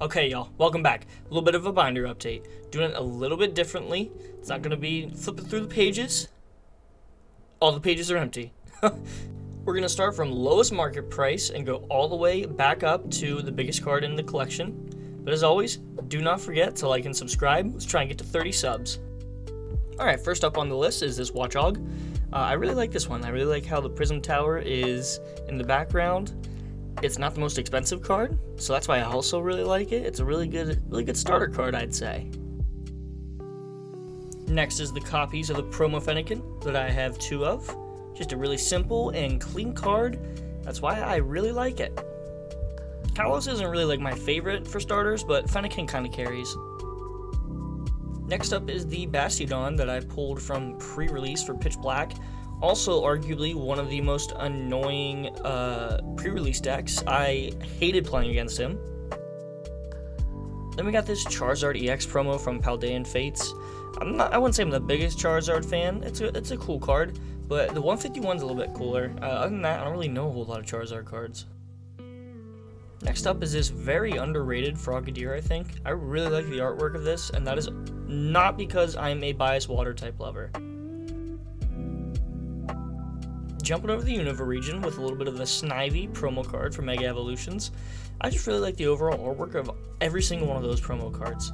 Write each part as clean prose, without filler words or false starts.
Okay, y'all, welcome back. A little bit of a binder update. Doing it a little bit differently. It's not going to be flipping through the pages. All the pages are empty. We're going to start from lowest market price and go all the way back up to the biggest card in the collection. But as always, do not forget to like and subscribe. Let's try and get to 30 subs. Alright, first up on the list is this Watchog. I really like this one. I really like how the Prism Tower is in the background. It's not the most expensive card, so that's why I also really like it. It's a really good starter card, I'd say. Next is the copies of the Promo Fennekin that I have 2 of. Just a really simple and clean card. That's why I really like it. Kalos isn't really like my favorite for starters, but Fennekin kind of carries. Next up is the Bastiodon that I pulled from pre-release for Pitch Black. Also, arguably, one of the most annoying pre-release decks. I hated playing against him. Then we got this Charizard EX promo from Paldean Fates. I wouldn't say I'm the biggest Charizard fan. It's a cool card, but the 151's a little bit cooler. Other than that, I don't really know a whole lot of Charizard cards. Next up is this very underrated Frogadier, I think. I really like the artwork of this, and that is not because I'm a biased water-type lover. Jumping over the Unova region with a little bit of the Snivy promo card for Mega Evolutions. I just really like the overall artwork of every single one of those promo cards.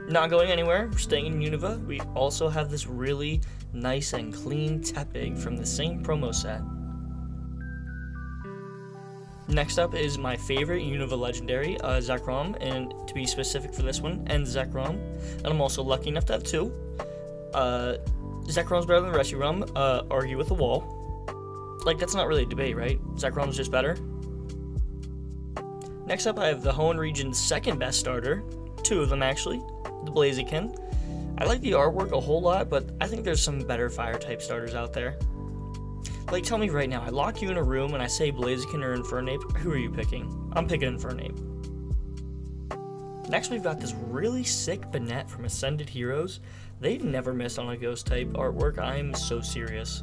Not going anywhere, we're staying in Unova. We also have this really nice and clean Tepig from the same promo set. Next up is my favorite Unova Legendary, Zekrom, and to be specific for this one, and Zekrom. And I'm also lucky enough to have 2. Zekrom's better than Reshiram, argue with the wall. Like, that's not really a debate, right? Zekrom's just better. Next up, I have the Hoenn region's second best starter, 2 of them actually, the Blaziken. I like the artwork a whole lot, but I think there's some better fire-type starters out there. Like, tell me right now, I lock you in a room and I say Blaziken or Infernape, who are you picking? I'm picking Infernape. Next, we've got this really sick Banette from Ascended Heroes. They've never missed on a ghost-type artwork. I'm so serious.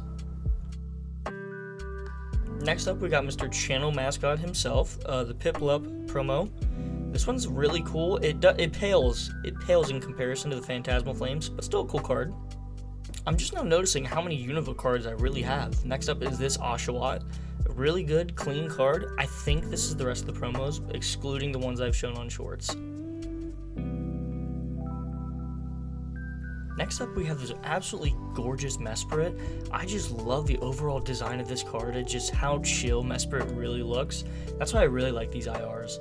Next up, we got Mr. Channel Mascot himself, the Piplup promo. This one's really cool. It pales in comparison to the Phantasmal Flames, but still a cool card. I'm just now noticing how many Unova cards I really have. Next up is this Oshawott. A really good, clean card. I think this is the rest of the promos, excluding the ones I've shown on shorts. Next up, we have this absolutely gorgeous Mesprit. I just love the overall design of this card and just how chill Mesprit really looks. That's why I really like these IRs.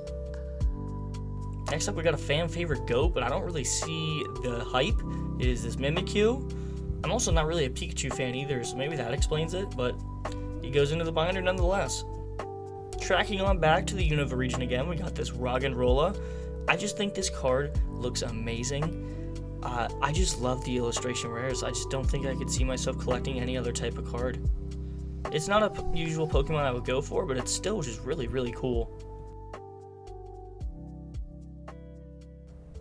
Next up, we got a fan favorite goat, but I don't really see the hype. It is this Mimikyu. I'm also not really a Pikachu fan either, so maybe that explains it, but he goes into the binder nonetheless. Tracking on back to the Unova region again, we got this Roggenrola. I just think this card looks amazing. I just love the illustration rares. I just don't think I could see myself collecting any other type of card. It's not a usual Pokemon I would go for, but it's still just really, really cool.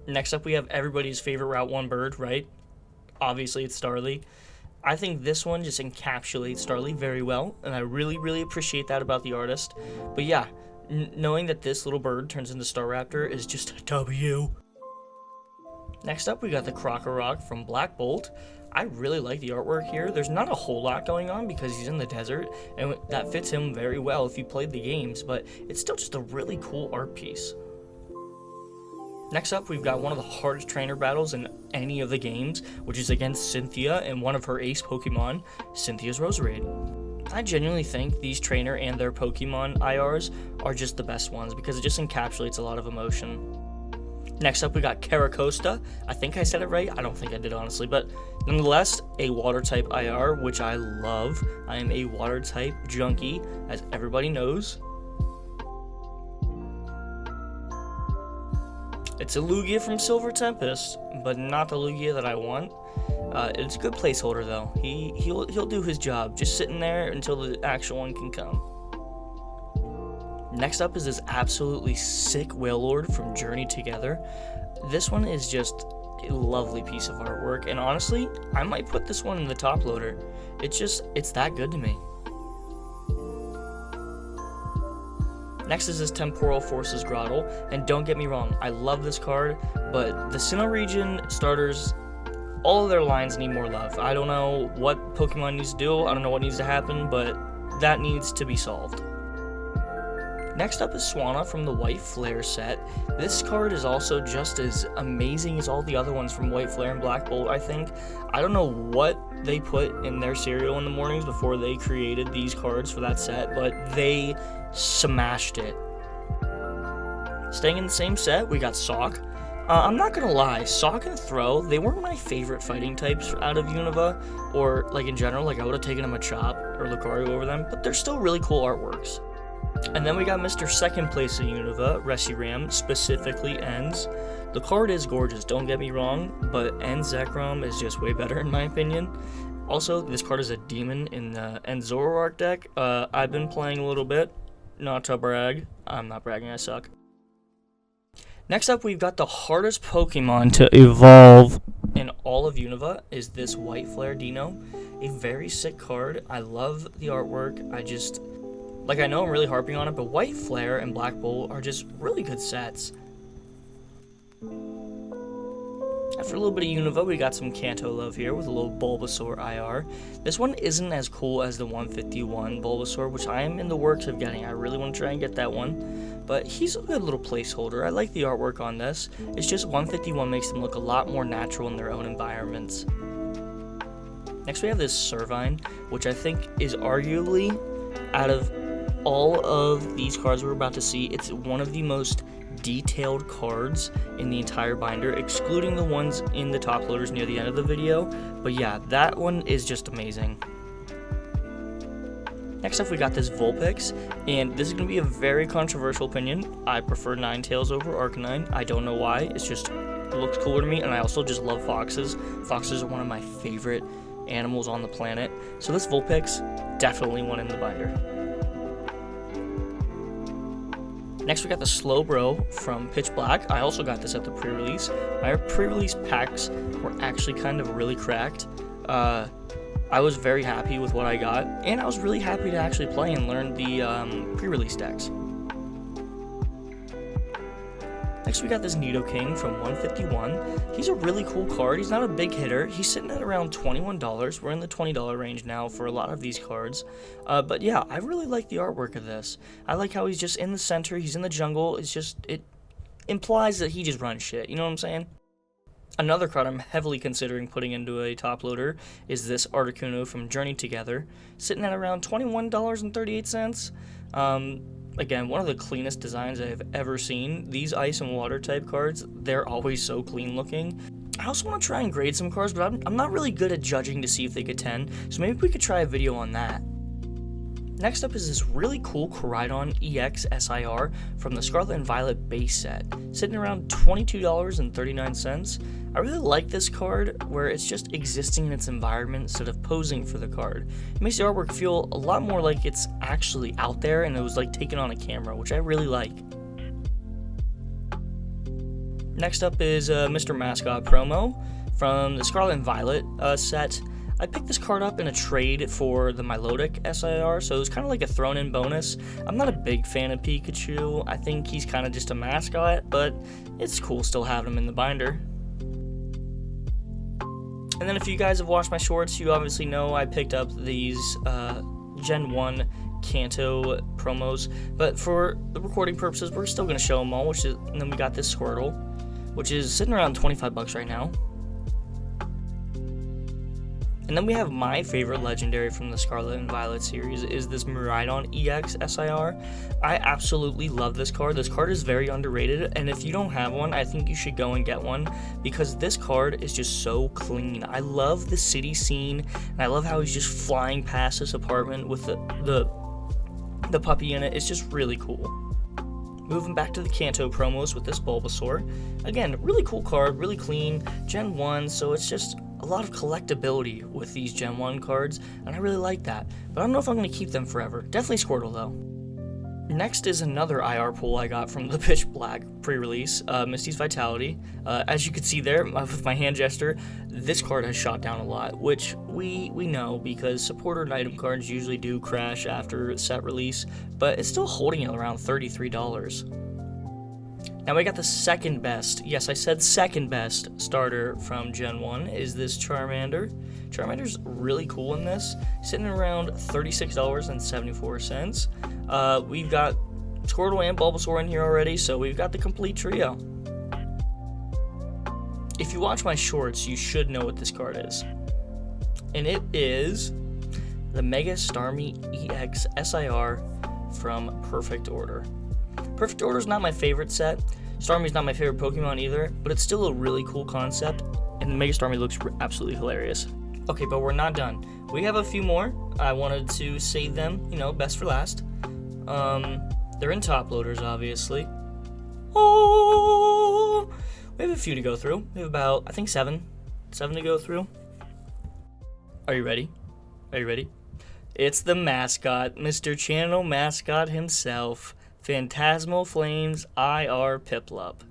Next up, we have everybody's favorite Route 1 bird, right? Obviously, it's Starly. I think this one just encapsulates Starly very well, and I really, really appreciate that about the artist. But yeah, knowing that this little bird turns into Staraptor is just a W. Next up, we got the Krokorok from Black Bolt. I really like the artwork here. There's not a whole lot going on because he's in the desert, and that fits him very well if you played the games, but it's still just a really cool art piece. Next up, we've got one of the hardest trainer battles in any of the games, which is against Cynthia and one of her ace Pokemon, Cynthia's Roserade. I genuinely think these trainer and their Pokemon IRs are just the best ones because it just encapsulates a lot of emotion. Next up, we got Caracosta. I think I said it right. I don't think I did, honestly, but nonetheless, a water-type IR, which I love. I am a water-type junkie, as everybody knows. It's a Lugia from Silver Tempest, but not the Lugia that I want. It's a good placeholder, though. He'll do his job, just sitting there until the actual one can come. Next up is this absolutely sick Wailord from Journey Together. This one is just a lovely piece of artwork, and honestly, I might put this one in the top loader. It's that good to me. Next is this Temporal Forces Grottle, and don't get me wrong, I love this card, but the Sinnoh region starters, all of their lines need more love. I don't know what Pokemon needs to do, I don't know what needs to happen, but that needs to be solved. Next up is Swanna from the White Flare set. This card is also just as amazing as all the other ones from White Flare and Black Bolt, I think. I don't know what they put in their cereal in the mornings before they created these cards for that set, but they smashed it. Staying in the same set, we got Sawk. I'm not gonna lie, Sawk and Throw, they weren't my favorite fighting types out of Unova, or like in general, like I would have taken a Machop or Lucario over them, but they're still really cool artworks. And then we got Mr. Second Place in Unova, Reshiram, specifically Ends. The card is gorgeous, don't get me wrong, but Ends Zekrom is just way better in my opinion. Also, this card is a demon in the Ends Zoroark deck. I've been playing a little bit, not to brag. I'm not bragging, I suck. Next up, we've got the hardest Pokemon to evolve in all of Unova is this White Flare Dino. A very sick card. I love the artwork. I know I'm really harping on it, but White Flare and Black Bolt are just really good sets. After a little bit of Unova, we got some Kanto love here with a little Bulbasaur IR. This one isn't as cool as the 151 Bulbasaur, which I am in the works of getting. I really want to try and get that one, but he's a good little placeholder. I like the artwork on this. It's just 151 makes them look a lot more natural in their own environments. Next we have this Servine, which I think is arguably, out of all of these cards we're about to see, it's one of the most detailed cards in the entire binder, excluding the ones in the top loaders near the end of the video. But yeah, that one is just amazing. Next up, we got this Vulpix, and this is going to be a very controversial opinion. I prefer Ninetales over Arcanine. I don't know why, it looks cooler to me, and I also just love foxes. Foxes are one of my favorite animals on the planet, so this Vulpix, definitely one in the binder. Next, we got the Slowbro from Pitch Black. I also got this at the pre-release. My pre-release packs were actually kind of really cracked. I was very happy with what I got, and I was really happy to actually play and learn the pre-release decks. Next, we got this Nidoking from 151. He's a really cool card. He's not a big hitter. He's sitting at around $21. We're in the $20 range now for a lot of these cards. But yeah, I really like the artwork of this. I like how he's just in the center. He's in the jungle. It implies that he just runs shit. You know what I'm saying? Another card I'm heavily considering putting into a top loader is this Articuno from Journey Together, sitting at around $21.38. Again, one of the cleanest designs I've ever seen. These ice and water type cards, they're always so clean looking. I also want to try and grade some cards, but I'm not really good at judging to see if they get 10, so maybe we could try a video on that. Next up is this really cool Koraidon EX SIR from the Scarlet and Violet base set, sitting around $22.39. I really like this card where it's just existing in its environment instead of posing for the card. It makes the artwork feel a lot more like it's actually out there and it was like taken on a camera, which I really like. Next up is Mr. Mascot promo from the Scarlet and Violet set. I picked this card up in a trade for the Milotic SIR, so it was kind of like a thrown-in bonus. I'm not a big fan of Pikachu. I think he's kind of just a mascot, but it's cool still having him in the binder. And then if you guys have watched my shorts, you obviously know I picked up these Gen 1 Kanto promos, but for the recording purposes, we're still going to show them all, and then we got this Squirtle, which is sitting around 25 bucks right now. And then we have my favorite legendary from the Scarlet and Violet series is this Miraidon EX SIR. I absolutely love this card. This card is very underrated, and if you don't have one, I think you should go and get one because this card is just so clean. I love the city scene, and I love how he's just flying past this apartment with the puppy in it. It's just really cool. Moving back to the Kanto promos with this Bulbasaur. Again, really cool card, really clean, Gen 1, so it's just a lot of collectability with these Gen 1 cards, and I really like that. But I don't know if I'm going to keep them forever. Definitely Squirtle, though. Next is another IR pull I got from the Pitch Black pre-release, Misty's Vitality. As you can see there, with my hand gesture, this card has shot down a lot, which we know because supporter and item cards usually do crash after set release, but it's still holding it around $33. Now we got the second best, yes I said second best starter from Gen 1 is this Charmander. Charmander's really cool in this, sitting around $36.74. We've got Squirtle and Bulbasaur in here already, so we've got the complete trio. If you watch my shorts, you should know what this card is. And it is the Mega Starmie EX SIR from Perfect Order. Perfect Order is not my favorite set. Starmie's not my favorite Pokemon either, but it's still a really cool concept, and Mega Starmie looks absolutely hilarious. Okay, but we're not done. We have a few more. I wanted to save them, best for last. They're in top loaders, obviously. Oh! We have a few to go through. We have about, I think, seven to go through. Are you ready? It's the mascot, Mr. Channel Mascot himself, Phantasmal Flames IR Piplup.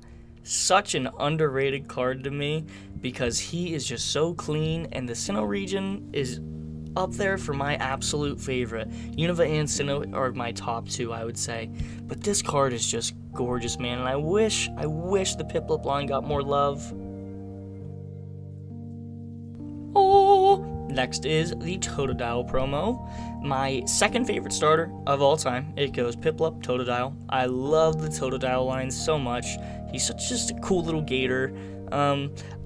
Such an underrated card to me because he is just so clean, and the Sinnoh region is up there for my absolute favorite. Unova and Sinnoh are my top two, I would say. But this card is just gorgeous, man, and I wish the Piplup line got more love. Oh! Next is the Totodile promo. My second favorite starter of all time. It goes Piplup, Totodile. I love the Totodile line so much. He's just a cool little gator.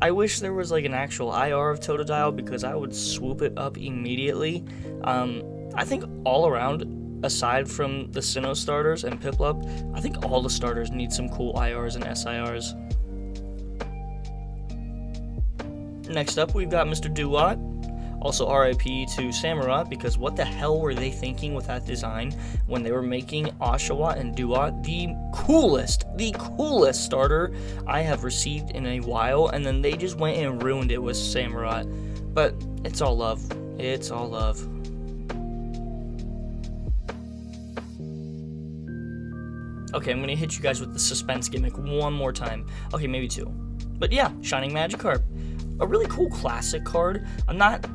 I wish there was like an actual IR of Totodile because I would swoop it up immediately. I think all around, aside from the Sinnoh starters and Piplup, I think all the starters need some cool IRs and SIRs. Next up, we've got Mr. Duat. Also RIP to Samurott, because what the hell were they thinking with that design when they were making Oshawott and Duat the coolest starter I have received in a while, and then they just went and ruined it with Samurott. But it's all love. It's all love. Okay, I'm going to hit you guys with the suspense gimmick one more time. Okay, maybe two. But yeah, Shining Magikarp. A really cool classic card. I'm not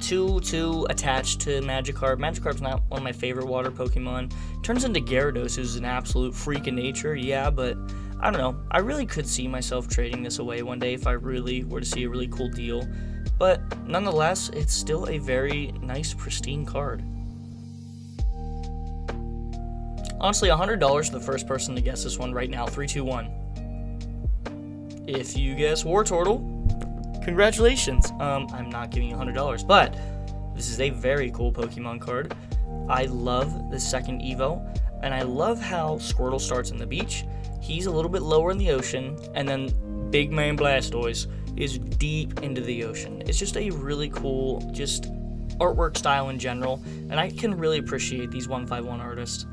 too attached to Magikarp. Magikarp's not one of my favorite water Pokemon. Turns into Gyarados, who's an absolute freak of nature, yeah, but I don't know. I really could see myself trading this away one day if I really were to see a really cool deal. But nonetheless, it's still a very nice, pristine card. Honestly, $100 for the first person to guess this one right now. 3, 2, 1. If you guess Wartortle, congratulations. I'm not giving you $100, but this is a very cool Pokemon card. I love the second Evo, and I love how Squirtle starts in the beach. He's a little bit lower in the ocean, and then Big Man Blastoise is deep into the ocean. It's just a really cool, just artwork style in general, and I can really appreciate these 151 artists.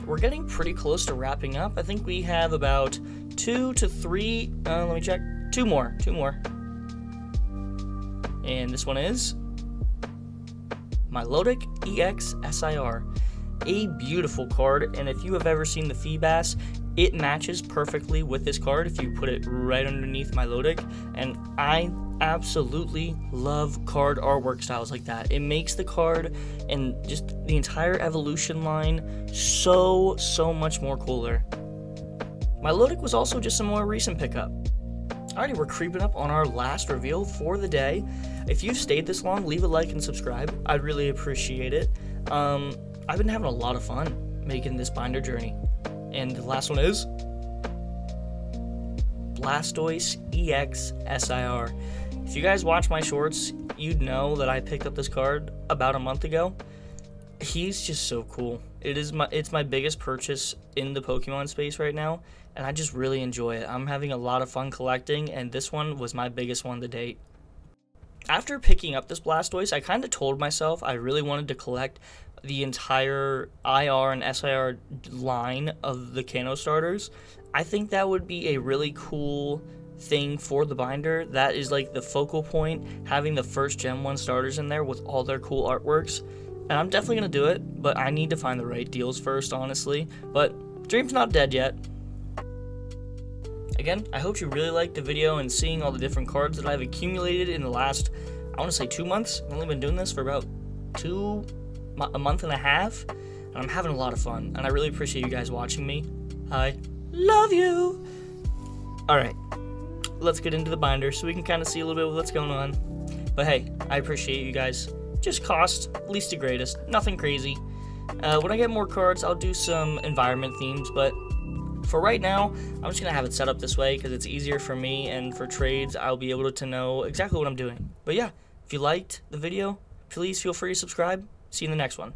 We're getting pretty close to wrapping up. I think we have about 2 to 3, let me check, 2 more. And this one is Milotic EX SIR. A beautiful card, and if you have ever seen the Feebas, it matches perfectly with this card if you put it right underneath Milotic, and I absolutely love card artwork styles like that. It makes the card and just the entire evolution line so much more cooler. Milotic was also just a more recent pickup. Alrighty, we're creeping up on our last reveal for the day. If you've stayed this long, leave a like and subscribe. I'd really appreciate it. I've been having a lot of fun making this binder journey. And the last one is Blastoise EX SIR. If you guys watch my shorts, you'd know that I picked up this card about a month ago. He's just so cool. It's my biggest purchase in the Pokemon space right now, and I just really enjoy it. I'm having a lot of fun collecting, and this one was my biggest one to date. After picking up this Blastoise, I kind of told myself I really wanted to collect the entire IR and SIR line of the Kanto starters. I think that would be a really cool thing for the binder. That is like the focal point, having the first Gen 1 starters in there with all their cool artworks. and I'm definitely going to do it, but I need to find the right deals first, honestly. But dream's not dead yet. Again, I hope you really liked the video and seeing all the different cards that I've accumulated in the last, I want to say 2 months. I've only been doing this for about a month and a half, and I'm having a lot of fun, and I really appreciate you guys watching me. I love you! Alright, let's get into the binder so we can kind of see a little bit of what's going on. But hey, I appreciate you guys. Just cost, least to greatest, nothing crazy. When I get more cards, I'll do some environment themes, but for right now, I'm just going to have it set up this way because it's easier for me, and for trades, I'll be able to know exactly what I'm doing. But yeah, if you liked the video, please feel free to subscribe. See you in the next one.